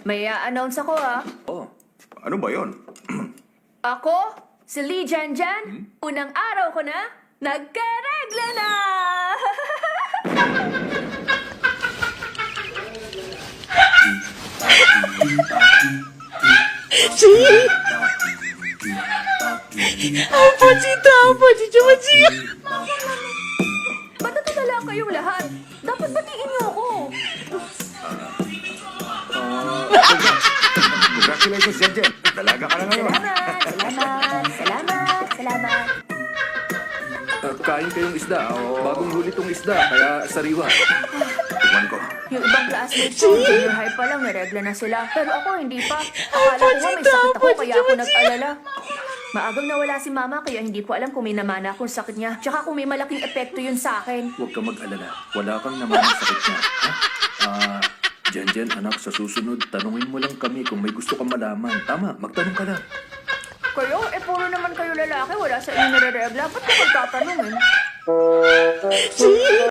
May a-announce ako Oh, ano ba yon? Ako, si Lee Janjan, unang araw ko na, nagkaregla na! Ba't natutala kayong lahat? Dapat batiin niyo ako. Congratulations, Jen. Dalaga ka na ngayon. Salamat. Kain kayong isda. Bagong huli tong isda, kaya sariwa. Tignan ko. Yung ibang classmates ko, junior high pa lang, naregla na sila. Pero ako, hindi pa. Akala ko nga may sakit ako, kaya ako nag-alala. Maagang nawala si mama, kaya hindi ko alam kung may namana akong sakit niya. Tsaka kung may malaking epekto yun sa akin. Huwag ka mag-alala. Wala kang naman ang sakit niya. Ha? Jen, anak, sa susunod, tanungin mo lang kami kung may gusto kang malaman. Tama, magtanong ka lang. Kayo, puro naman kayo lalaki, wala sa inyo nare-regla. Ba't ka magtatanong